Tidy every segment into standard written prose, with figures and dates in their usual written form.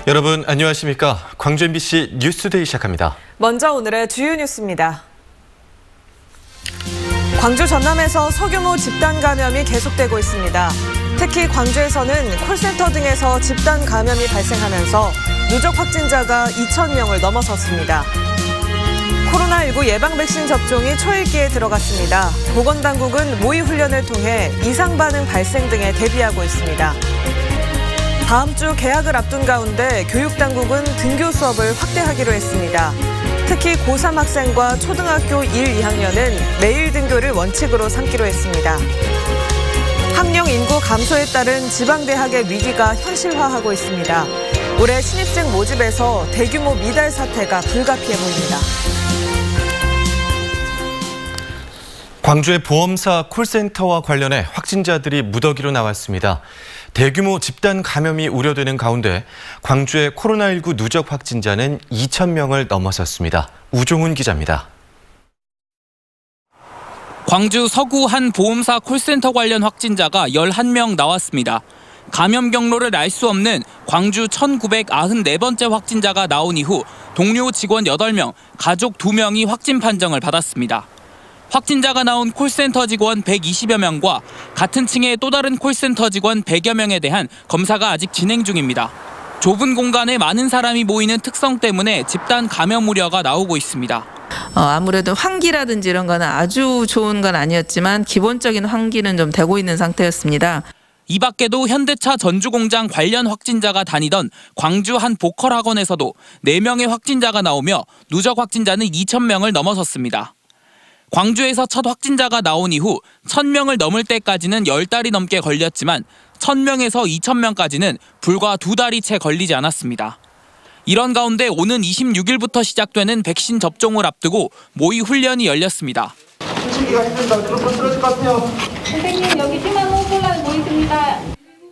여러분 안녕하십니까? 광주 MBC 뉴스데이 시작합니다. 먼저 오늘의 주요 뉴스입니다. 광주 전남에서 소규모 집단 감염이 계속되고 있습니다. 특히 광주에서는 콜센터 등에서 집단 감염이 발생하면서 누적 확진자가 2,000명을 넘어섰습니다. 코로나19 예방 백신 접종이 초읽기에 들어갔습니다. 보건당국은 모의 훈련을 통해 이상 반응 발생 등에 대비하고 있습니다. 다음 주 개학을 앞둔 가운데 교육당국은 등교 수업을 확대하기로 했습니다. 특히 고3 학생과 초등학교 1, 2학년은 매일 등교를 원칙으로 삼기로 했습니다. 학령 인구 감소에 따른 지방대학의 위기가 현실화하고 있습니다. 올해 신입생 모집에서 대규모 미달 사태가 불가피해 보입니다. 광주의 보험사 콜센터와 관련해 확진자들이 무더기로 나왔습니다. 대규모 집단 감염이 우려되는 가운데 광주의 코로나19 누적 확진자는 2,000명을 넘어섰습니다. 우종훈 기자입니다. 광주 서구 한 보험사 콜센터 관련 확진자가 11명 나왔습니다. 감염 경로를 알 수 없는 광주 1,994번째 확진자가 나온 이후 동료 직원 8명, 가족 2명이 확진 판정을 받았습니다. 확진자가 나온 콜센터 직원 120여 명과 같은 층의 또 다른 콜센터 직원 100여 명에 대한 검사가 아직 진행 중입니다. 좁은 공간에 많은 사람이 모이는 특성 때문에 집단 감염 우려가 나오고 있습니다. 아무래도 환기라든지 이런 거는 아주 좋은 건 아니었지만 기본적인 환기는 좀 되고 있는 상태였습니다. 이 밖에도 현대차 전주공장 관련 확진자가 다니던 광주 한 보컬 학원에서도 4명의 확진자가 나오며 누적 확진자는 2,000명을 넘어섰습니다. 광주에서 첫 확진자가 나온 이후 1,000명을 넘을 때까지는 10달이 넘게 걸렸지만 1,000명에서 2,000명까지는 불과 2달이 채 걸리지 않았습니다. 이런 가운데 오는 26일부터 시작되는 백신 접종을 앞두고 모의 훈련이 열렸습니다. 선생님 여기 심한 호흡곤란 보이십니다.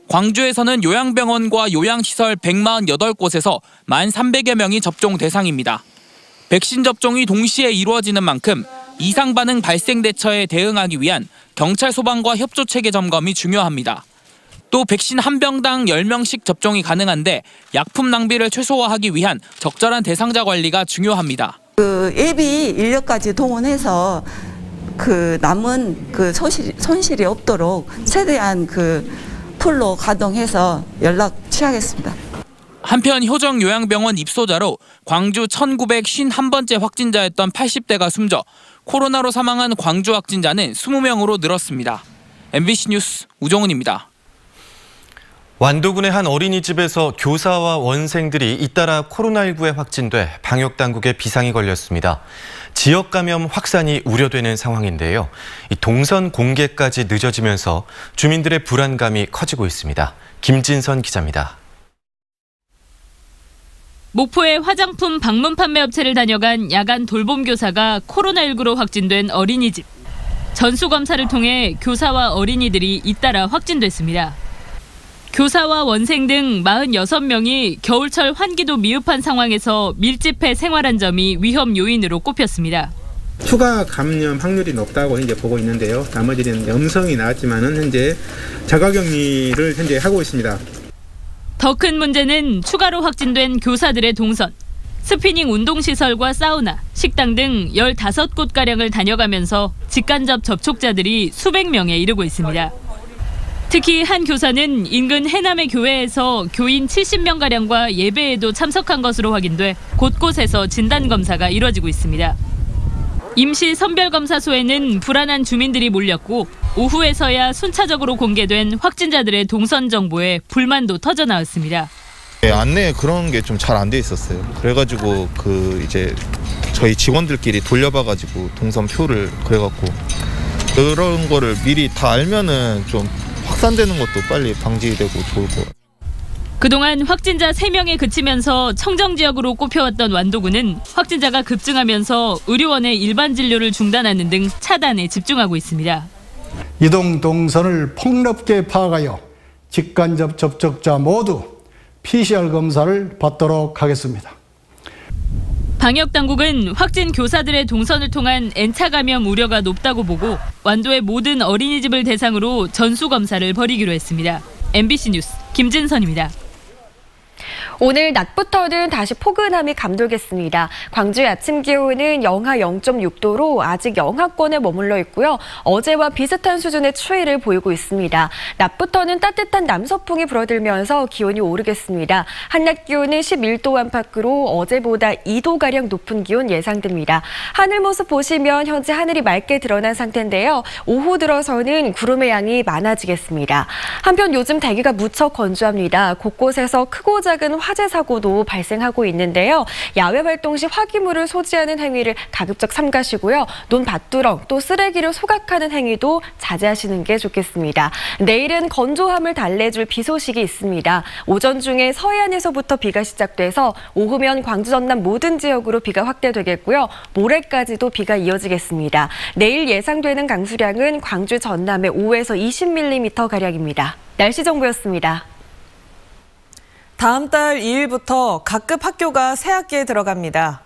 광주에서는 요양병원과 요양시설 148곳에서 1,300여 명이 접종 대상입니다. 백신 접종이 동시에 이루어지는 만큼 이상 반응 발생 대처에 대응하기 위한 경찰 소방과 협조 체계 점검이 중요합니다. 또 백신 한 병당 10명씩 접종이 가능한데 약품 낭비를 최소화하기 위한 적절한 대상자 관리가 중요합니다. 예비 인력까지 동원해서 남은 손실이 없도록 최대한 풀로 가동해서 연락 취하겠습니다. 한편 효정 요양병원 입소자로 광주 1,951번째 확진자였던 80대가 숨져 코로나로 사망한 광주 확진자는 20명으로 늘었습니다. MBC 뉴스 우종훈입니다. 완도군의 한 어린이집에서 교사와 원생들이 잇따라 코로나19에 확진돼 방역당국에 비상이 걸렸습니다. 지역 감염 확산이 우려되는 상황인데요. 이 동선 공개까지 늦어지면서 주민들의 불안감이 커지고 있습니다. 김진선 기자입니다. 목포의 화장품 방문 판매 업체를 다녀간 야간 돌봄 교사가 코로나19로 확진된 어린이집. 전수검사를 통해 교사와 어린이들이 잇따라 확진됐습니다. 교사와 원생 등 46명이 겨울철 환기도 미흡한 상황에서 밀집해 생활한 점이 위험 요인으로 꼽혔습니다. 추가 감염 확률이 높다고 이제 보고 있는데요. 나머지는 음성이 나왔지만은 현재 자가격리를 현재 하고 있습니다. 더 큰 문제는 추가로 확진된 교사들의 동선. 스피닝 운동시설과 사우나, 식당 등 15곳가량을 다녀가면서 직간접 접촉자들이 수백 명에 이르고 있습니다. 특히 한 교사는 인근 해남의 교회에서 교인 70명가량과 예배에도 참석한 것으로 확인돼 곳곳에서 진단검사가 이뤄지고 있습니다. 임시 선별검사소에는 불안한 주민들이 몰렸고 오후에서야 순차적으로 공개된 확진자들의 동선 정보에 불만도 터져 나왔습니다. 안내 그런 게 좀 잘 안 돼 있었어요. 그래가지고 이제 저희 직원들끼리 돌려봐가지고 동선표를 그래갖고 그런 거를 미리 다 알면은 좀 확산되는 것도 빨리 방지되고 좋을 것 같아요. 그동안 확진자 3명에 그치면서 청정지역으로 꼽혀왔던 완도군은 확진자가 급증하면서 의료원의 일반 진료를 중단하는 등 차단에 집중하고 있습니다. 이동 동선을 폭넓게 파악하여 직간접 접촉자 모두 PCR 검사를 받도록 하겠습니다. 방역당국은 확진 교사들의 동선을 통한 N차 감염 우려가 높다고 보고 완도의 모든 어린이집을 대상으로 전수검사를 벌이기로 했습니다. MBC 뉴스 김진선입니다. 오늘 낮부터는 다시 포근함이 감돌겠습니다. 광주의 아침 기온은 영하 0.6도로 아직 영하권에 머물러 있고요. 어제와 비슷한 수준의 추위를 보이고 있습니다. 낮부터는 따뜻한 남서풍이 불어들면서 기온이 오르겠습니다. 한낮 기온은 11도 안팎으로 어제보다 2도가량 높은 기온 예상됩니다. 하늘 모습 보시면 현재 하늘이 맑게 드러난 상태인데요. 오후 들어서는 구름의 양이 많아지겠습니다. 한편 요즘 대기가 무척 건조합니다. 곳곳에서 크고 작은 화재 사고도 발생하고 있는데요. 야외 활동 시 화기물을 소지하는 행위를 가급적 삼가시고요. 논밭두렁 또 쓰레기를 소각하는 행위도 자제하시는 게 좋겠습니다. 내일은 건조함을 달래줄 비 소식이 있습니다. 오전 중에 서해안에서부터 비가 시작돼서 오후면 광주 전남 모든 지역으로 비가 확대되겠고요. 모레까지도 비가 이어지겠습니다. 내일 예상되는 강수량은 광주 전남에 5에서 20mm가량입니다. 날씨 정보였습니다. 다음 달 2일부터 각급 학교가 새 학기에 들어갑니다.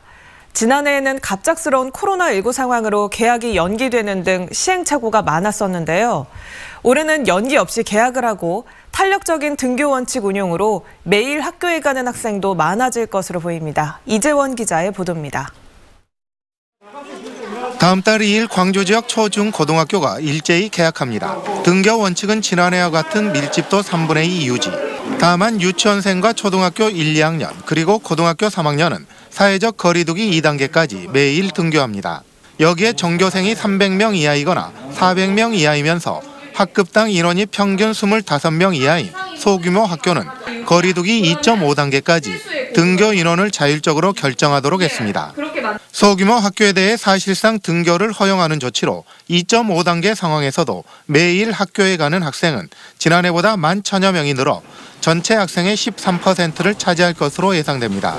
지난해에는 갑작스러운 코로나19 상황으로 개학이 연기되는 등 시행착오가 많았었는데요. 올해는 연기 없이 개학을 하고 탄력적인 등교 원칙 운용으로 매일 학교에 가는 학생도 많아질 것으로 보입니다. 이재원 기자의 보도입니다. 다음 달 2일 광주 지역 초중 고등학교가 일제히 개학합니다. 등교 원칙은 지난해와 같은 밀집도 3분의 2 유지. 다만 유치원생과 초등학교 1, 2학년 그리고 고등학교 3학년은 사회적 거리두기 2단계까지 매일 등교합니다. 여기에 전교생이 300명 이하이거나 400명 이하이면서 학급당 인원이 평균 25명 이하인 소규모 학교는 거리두기 2.5단계까지 등교 인원을 자율적으로 결정하도록 했습니다. 소규모 학교에 대해 사실상 등교를 허용하는 조치로 2.5단계 상황에서도 매일 학교에 가는 학생은 지난해보다 11,000여 명이 늘어 전체 학생의 13%를 차지할 것으로 예상됩니다.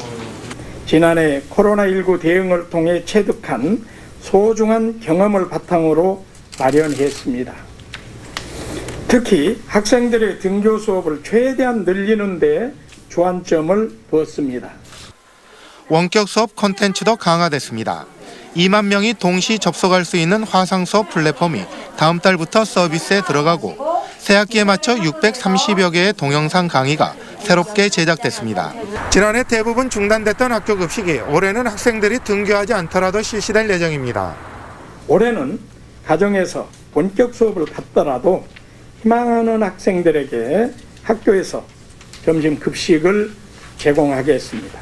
지난해 코로나19 대응을 통해 체득한 소중한 경험을 바탕으로 마련했습니다. 특히 학생들의 등교 수업을 최대한 늘리는 데 주안점을 두었습니다. 원격 수업 콘텐츠도 강화됐습니다. 2만 명이 동시 접속할 수 있는 화상 수업 플랫폼이 다음 달부터 서비스에 들어가고 새학기에 맞춰 630여 개의 동영상 강의가 새롭게 제작됐습니다. 지난해 대부분 중단됐던 학교 급식이 올해는 학생들이 등교하지 않더라도 실시될 예정입니다. 올해는 가정에서 원격 수업을 받더라도 희망하는 학생들에게 학교에서 점심 급식을 제공하겠습니다.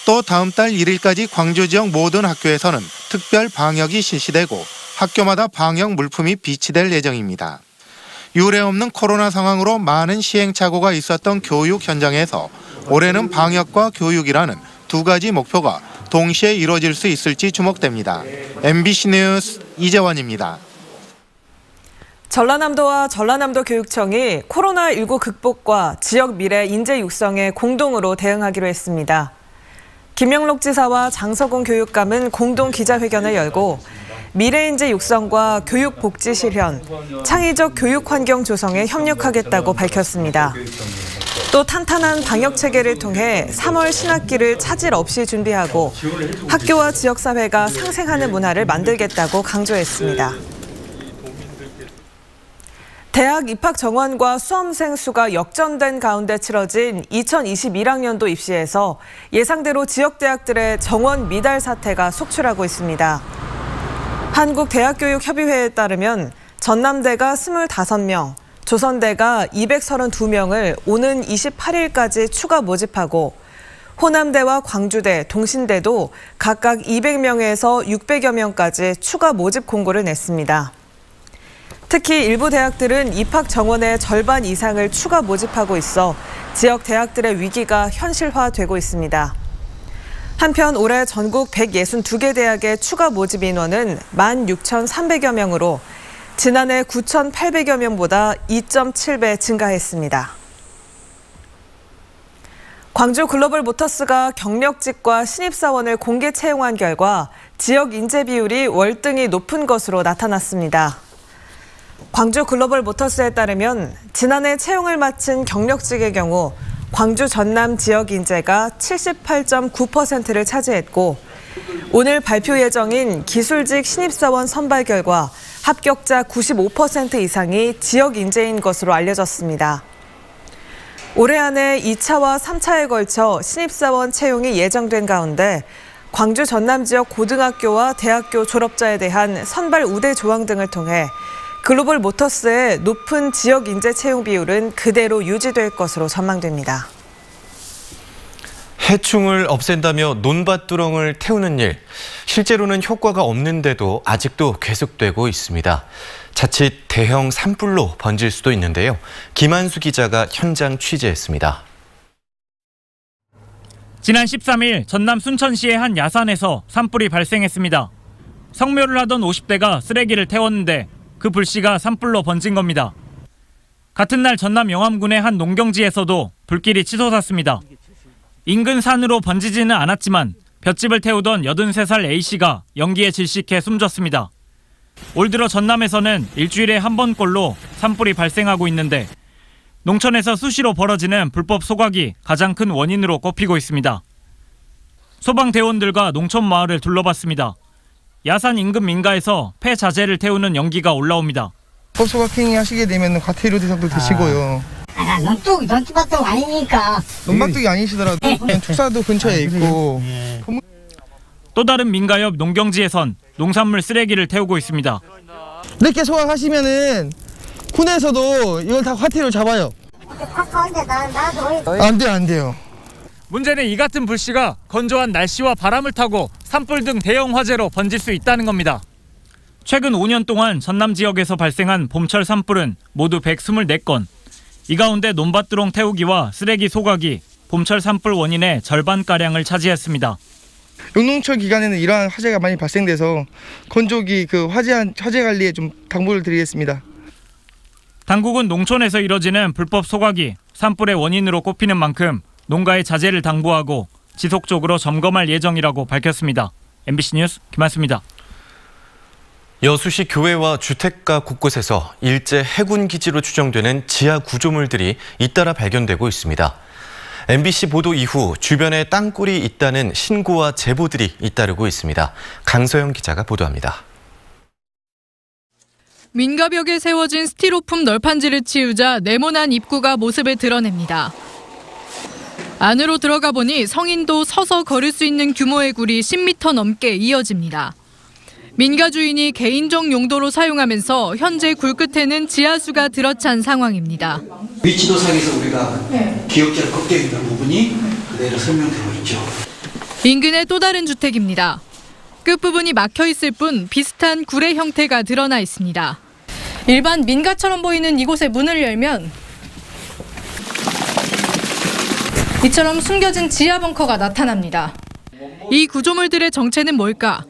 또 다음 달 1일까지 광주 지역 모든 학교에서는 특별 방역이 실시되고 학교마다 방역 물품이 비치될 예정입니다. 유례 없는 코로나 상황으로 많은 시행착오가 있었던 교육 현장에서 올해는 방역과 교육이라는 두 가지 목표가 동시에 이루어질 수 있을지 주목됩니다. MBC 뉴스 이재원입니다. 전라남도와 전라남도 교육청이 코로나19 극복과 지역 미래 인재 육성에 공동으로 대응하기로 했습니다. 김영록 지사와 장서공 교육감은 공동 기자회견을 열고 미래인재 육성과 교육복지 실현, 창의적 교육 환경 조성에 협력하겠다고 밝혔습니다. 또 탄탄한 방역 체계를 통해 3월 신학기를 차질 없이 준비하고 학교와 지역사회가 상생하는 문화를 만들겠다고 강조했습니다. 대학 입학 정원과 수험생 수가 역전된 가운데 치러진 2021학년도 입시에서 예상대로 지역대학들의 정원 미달 사태가 속출하고 있습니다. 한국대학교육협의회에 따르면 전남대가 25명, 조선대가 232명을 오는 28일까지 추가 모집하고 호남대와 광주대, 동신대도 각각 200명에서 600여 명까지 추가 모집 공고를 냈습니다. 특히 일부 대학들은 입학 정원의 절반 이상을 추가 모집하고 있어 지역 대학들의 위기가 현실화되고 있습니다. 한편 올해 전국 162개 대학의 추가 모집 인원은 16,300여 명으로 지난해 9,800여 명보다 2.7배 증가했습니다. 광주 글로벌 모터스가 경력직과 신입사원을 공개 채용한 결과 지역 인재 비율이 월등히 높은 것으로 나타났습니다. 광주 글로벌 모터스에 따르면 지난해 채용을 마친 경력직의 경우 광주 전남 지역 인재가 78.9%를 차지했고 오늘 발표 예정인 기술직 신입사원 선발 결과 합격자 95% 이상이 지역 인재인 것으로 알려졌습니다. 올해 안에 2차와 3차에 걸쳐 신입사원 채용이 예정된 가운데 광주 전남 지역 고등학교와 대학교 졸업자에 대한 선발 우대 조항 등을 통해 글로벌 모터스의 높은 지역 인재 채용 비율은 그대로 유지될 것으로 전망됩니다. 해충을 없앤다며 논밭두렁을 태우는 일, 실제로는 효과가 없는데도 아직도 계속되고 있습니다. 자칫 대형 산불로 번질 수도 있는데요. 김한수 기자가 현장 취재했습니다. 지난 13일 전남 순천시의 한 야산에서 산불이 발생했습니다. 성묘를 하던 50대가 쓰레기를 태웠는데 그 불씨가 산불로 번진 겁니다. 같은 날 전남 영암군의 한 농경지에서도 불길이 치솟았습니다. 인근 산으로 번지지는 않았지만 볏짚을 태우던 83살 A씨가 연기에 질식해 숨졌습니다. 올 들어 전남에서는 일주일에 한 번꼴로 산불이 발생하고 있는데 농촌에서 수시로 벌어지는 불법 소각이 가장 큰 원인으로 꼽히고 있습니다. 소방대원들과 농촌 마을을 둘러봤습니다. 야산 인근 민가에서 폐자재를 태우는 연기가 올라옵니다. 불법 소각행위 하시게 되면 과태료 대상도 되시고요. 논밭도 아니니까. 논밭도 아니시더라도 축사도 근처에 있고. 또 다른 민가 옆 농경지에선 농산물 쓰레기를 태우고 있습니다. 이렇게 소각하시면은 군에서도 이걸 다 과태료 잡아요. 안 돼요. 문제는 이 같은 불씨가 건조한 날씨와 바람을 타고 산불 등 대형 화재로 번질 수 있다는 겁니다. 최근 5년 동안 전남 지역에서 발생한 봄철 산불은 모두 124건. 이 가운데 논밭두렁 태우기와 쓰레기 소각이 봄철 산불 원인의 절반가량을 차지했습니다. 용농철 기간에는 이러한 화재가 많이 발생돼서 건조기 화재 관리에 좀 당부를 드리겠습니다. 당국은 농촌에서 이뤄지는 불법 소각이 산불의 원인으로 꼽히는 만큼 농가의 자제를 당부하고 지속적으로 점검할 예정이라고 밝혔습니다. MBC 뉴스 김한수입니다. 여수시 교외와 주택가 곳곳에서 일제 해군 기지로 추정되는 지하 구조물들이 잇따라 발견되고 있습니다. MBC 보도 이후 주변에 땅굴이 있다는 신고와 제보들이 잇따르고 있습니다. 강서영 기자가 보도합니다. 민가벽에 세워진 스티로폼 널판지를 치우자 네모난 입구가 모습을 드러냅니다. 안으로 들어가 보니 성인도 서서 걸을 수 있는 규모의 굴이 10m 넘게 이어집니다. 민가 주인이 개인적 용도로 사용하면서 현재 굴 끝에는 지하수가 들어찬 상황입니다. 위치도상에서 우리가 기억자를 걷게 있는 부분이 그대로 설명되고 있죠. 인근의 또 다른 주택입니다. 끝부분이 막혀 있을 뿐 비슷한 굴의 형태가 드러나 있습니다. 일반 민가처럼 보이는 이곳의 문을 열면 이처럼 숨겨진 지하 벙커가 나타납니다. 이 구조물들의 정체는 뭘까?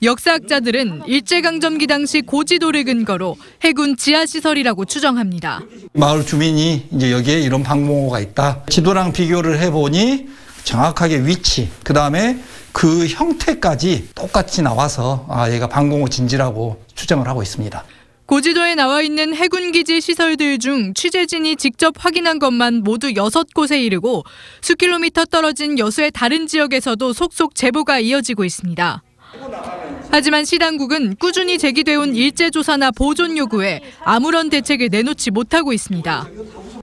역사학자들은 일제강점기 당시 고지도를 근거로 해군 지하시설이라고 추정합니다. 마을 주민이 이제 여기에 이런 방공호가 있다. 지도랑 비교를 해보니 정확하게 위치, 그다음에 그 형태까지 똑같이 나와서 얘가 방공호 진지라고 추정을 하고 있습니다. 고지도에 나와 있는 해군기지 시설들 중 취재진이 직접 확인한 것만 모두 6곳에 이르고 수킬로미터 떨어진 여수의 다른 지역에서도 속속 제보가 이어지고 있습니다. 하지만 시 당국은 꾸준히 제기돼온 일제조사나 보존 요구에 아무런 대책을 내놓지 못하고 있습니다.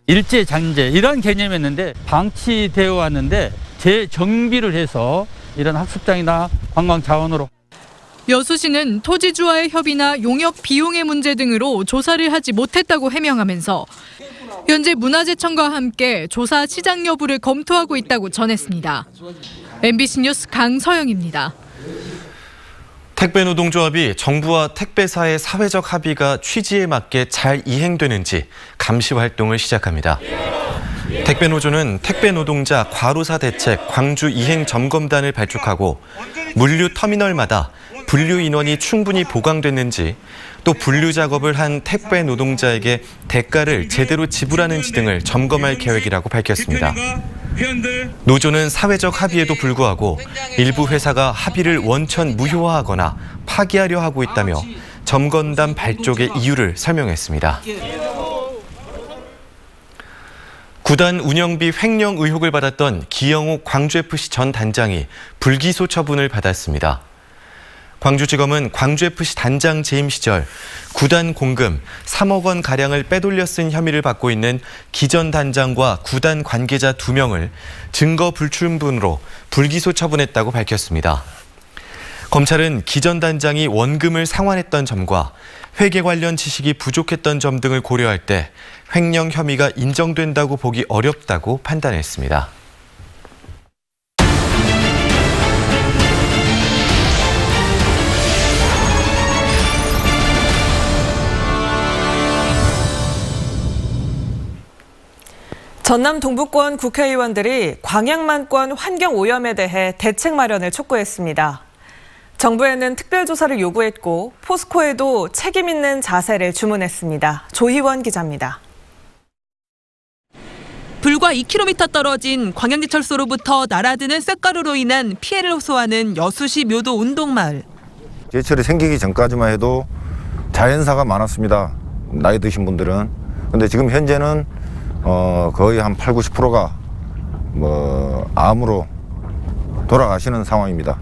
일제장제 이런 개념이었는데 방치되어 왔는데 재정비를 해서 이런 학습장이나 관광 자원으로. 여수시는 토지주와의 협의나 용역 비용의 문제 등으로 조사를 하지 못했다고 해명하면서 현재 문화재청과 함께 조사 시작 여부를 검토하고 있다고 전했습니다. MBC 뉴스 강서영입니다. 택배노동조합이 정부와 택배사의 사회적 합의가 취지에 맞게 잘 이행되는지 감시 활동을 시작합니다. 택배노조는 택배노동자 과로사 대책 광주 이행 점검단을 발족하고 물류 터미널마다 분류 인원이 충분히 보강됐는지 또 분류 작업을 한 택배 노동자에게 대가를 제대로 지불하는지 등을 점검할 계획이라고 밝혔습니다. 노조는 사회적 합의에도 불구하고 일부 회사가 합의를 원천 무효화하거나 파기하려 하고 있다며 점검단 발족의 이유를 설명했습니다. 구단 운영비 횡령 의혹을 받았던 기영욱 광주FC 전 단장이 불기소 처분을 받았습니다. 광주지검은 광주FC 단장 재임 시절 구단 공금 3억 원 가량을 빼돌려 쓴 혐의를 받고 있는 기전 단장과 구단 관계자 2명을 증거 불충분으로 불기소 처분했다고 밝혔습니다. 검찰은 기전 단장이 원금을 상환했던 점과 회계 관련 지식이 부족했던 점 등을 고려할 때 횡령 혐의가 인정된다고 보기 어렵다고 판단했습니다. 전남 동부권 국회의원들이 광양만권 환경오염에 대해 대책 마련을 촉구했습니다. 정부에는 특별조사를 요구했고 포스코에도 책임 있는 자세를 주문했습니다. 조희원 기자입니다. 불과 2km 떨어진 광양제철소로부터 날아드는 쇳가루로 인한 피해를 호소하는 여수시 묘도 운동마을. 제철이 생기기 전까지만 해도 자연사가 많았습니다. 나이 드신 분들은. 근데 지금 현재는 거의 한 80~90%가 암으로 돌아가시는 상황입니다.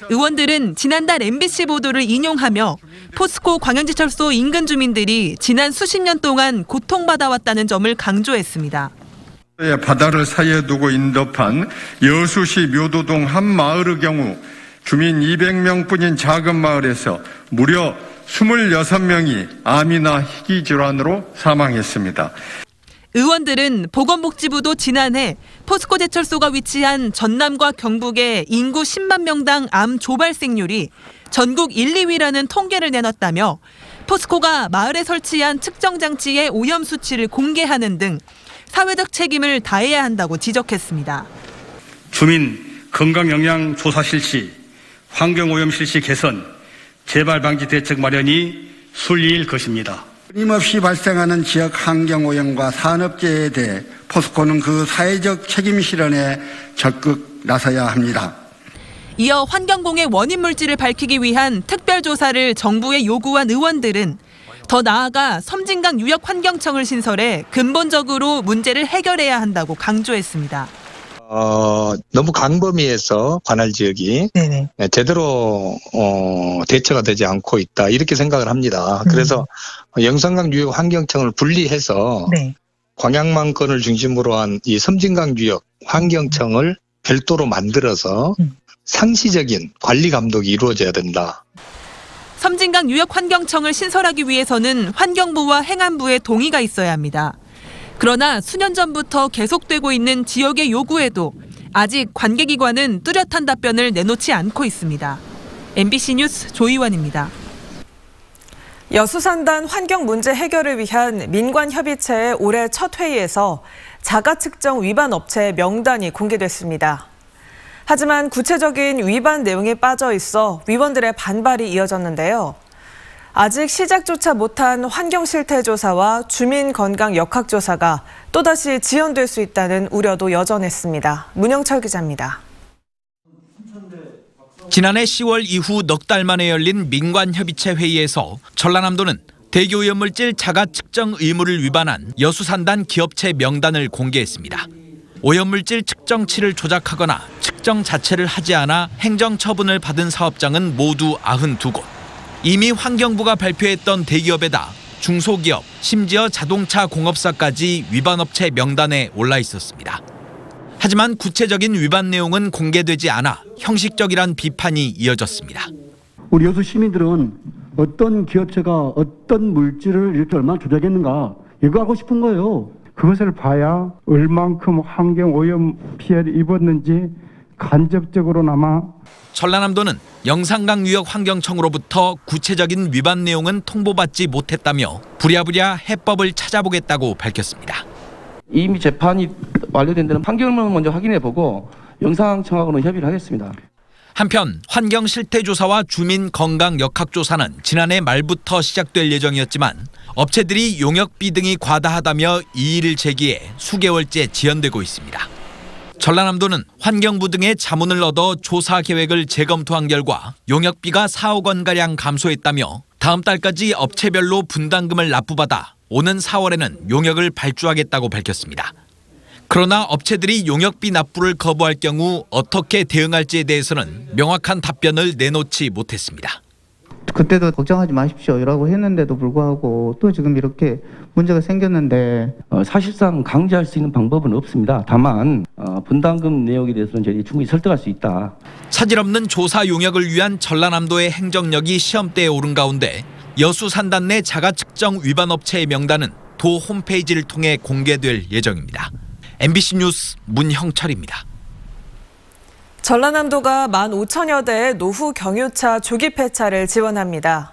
의원들은 지난달 MBC 보도를 인용하며 포스코 광양제철소 인근 주민들이 지난 수십 년 동안 고통받아왔다는 점을 강조했습니다. 바다를 사이에 두고 인접한 여수시 묘도동 한 마을의 경우 주민 200명뿐인 작은 마을에서 무려 26명이 암이나 희귀 질환으로 사망했습니다. 의원들은 보건복지부도 지난해 포스코 제철소가 위치한 전남과 경북의 인구 10만 명당 암 조발생률이 전국 1, 2위라는 통계를 내놨다며 포스코가 마을에 설치한 측정 장치의 오염 수치를 공개하는 등 사회적 책임을 다해야 한다고 지적했습니다. 주민 건강영양 조사 실시, 환경오염 실시 개선, 재발 방지 대책 마련이 순리일 것입니다. 끊임없이 발생하는 지역 환경오염과 산업재해에 대해 포스코는 그 사회적 책임 실현에 적극 나서야 합니다. 이어 환경공해 원인 물질을 밝히기 위한 특별조사를 정부에 요구한 의원들은 더 나아가 섬진강 유역환경청을 신설해 근본적으로 문제를 해결해야 한다고 강조했습니다. 너무 광범위해서 관할 지역이 제대로 대처가 되지 않고 있다 이렇게 생각을 합니다. 그래서 영산강 유역 환경청을 분리해서 광양만권을 중심으로 한 이 섬진강 유역 환경청을 별도로 만들어서 상시적인 관리 감독이 이루어져야 된다. 섬진강 유역환경청을 신설하기 위해서는 환경부와 행안부의 동의가 있어야 합니다. 그러나 수년 전부터 계속되고 있는 지역의 요구에도 아직 관계기관은 뚜렷한 답변을 내놓지 않고 있습니다. MBC 뉴스 조희원입니다. 여수산단 환경 문제 해결을 위한 민관협의체의 올해 첫 회의에서 자가측정 위반 업체 명단이 공개됐습니다. 하지만 구체적인 위반 내용이 빠져 있어 위원들의 반발이 이어졌는데요. 아직 시작조차 못한 환경실태조사와 주민건강역학조사가 또다시 지연될 수 있다는 우려도 여전했습니다. 문영철 기자입니다. 지난해 10월 이후 넉 달 만에 열린 민관협의체 회의에서 전라남도는 대기오염물질 자가 측정 의무를 위반한 여수산단 기업체 명단을 공개했습니다. 오염물질 측정치를 조작하거나 측정 자체를 하지 않아 행정처분을 받은 사업장은 모두 92곳. 이미 환경부가 발표했던 대기업에다 중소기업, 심지어 자동차 공업사까지 위반업체 명단에 올라 있었습니다. 하지만 구체적인 위반 내용은 공개되지 않아 형식적이란 비판이 이어졌습니다. 우리 여수 시민들은 어떤 기업체가 어떤 물질을 이렇게 얼마나 조작했는가 이거 하고 싶은 거예요. 그것을 봐야 얼만큼 환경오염 피해를 입었는지 간접적으로나마. 전라남도는 영산강 유역 환경청으로부터 구체적인 위반 내용은 통보받지 못했다며 부랴부랴 해법을 찾아보겠다고 밝혔습니다. 이미 재판이 완료된 데는 환경을 먼저 확인해보고 영산청하고는 협의를 하겠습니다. 한편 환경실태조사와 주민건강역학조사는 지난해 말부터 시작될 예정이었지만 업체들이 용역비 등이 과다하다며 이의를 제기해 수개월째 지연되고 있습니다. 전라남도는 환경부 등의 자문을 얻어 조사 계획을 재검토한 결과 용역비가 4억 원가량 감소했다며 다음 달까지 업체별로 분담금을 납부받아 오는 4월에는 용역을 발주하겠다고 밝혔습니다. 그러나 업체들이 용역비 납부를 거부할 경우 어떻게 대응할지에 대해서는 명확한 답변을 내놓지 못했습니다. 그때도 걱정하지 마십시오라고 했는데도 불구하고 또 지금 이렇게 문제가 생겼는데 사실상 강제할 수 있는 방법은 없습니다. 다만 분담금 내역에 대해서는 저희가 충분히 설득할 수 있다. 차질 없는 조사 용역을 위한 전라남도의 행정력이 시험대에 오른 가운데 여수 산단 내 자가 측정 위반 업체의 명단은 도 홈페이지를 통해 공개될 예정입니다. MBC 뉴스 문형철입니다. 전라남도가 15,000여 대의 노후 경유차 조기 폐차를 지원합니다.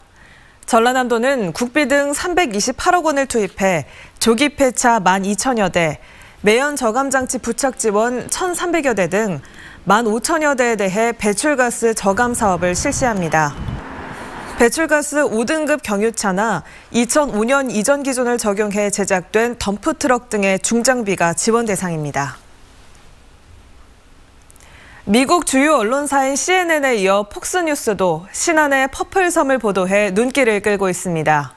전라남도는 국비 등 328억 원을 투입해 조기 폐차 12,000여 대, 매연 저감장치 부착 지원 1,300여 대 등 15,000여 대에 대해 배출가스 저감 사업을 실시합니다. 배출가스 5등급 경유차나 2005년 이전 기준을 적용해 제작된 덤프트럭 등의 중장비가 지원 대상입니다. 미국 주요 언론사인 CNN에 이어 폭스뉴스도 신안의 퍼플섬을 보도해 눈길을 끌고 있습니다.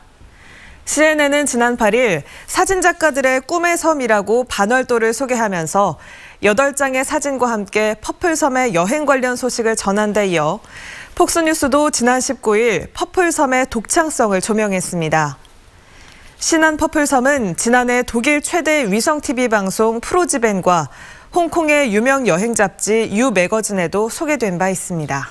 CNN은 지난 8일 사진작가들의 꿈의 섬이라고 반월도를 소개하면서 8장의 사진과 함께 퍼플섬의 여행 관련 소식을 전한 데 이어 폭스뉴스도 지난 19일 퍼플섬의 독창성을 조명했습니다. 신안 퍼플섬은 지난해 독일 최대 위성 TV 방송 프로지벤과 홍콩의 유명 여행 잡지 유 매거진에도 소개된 바 있습니다.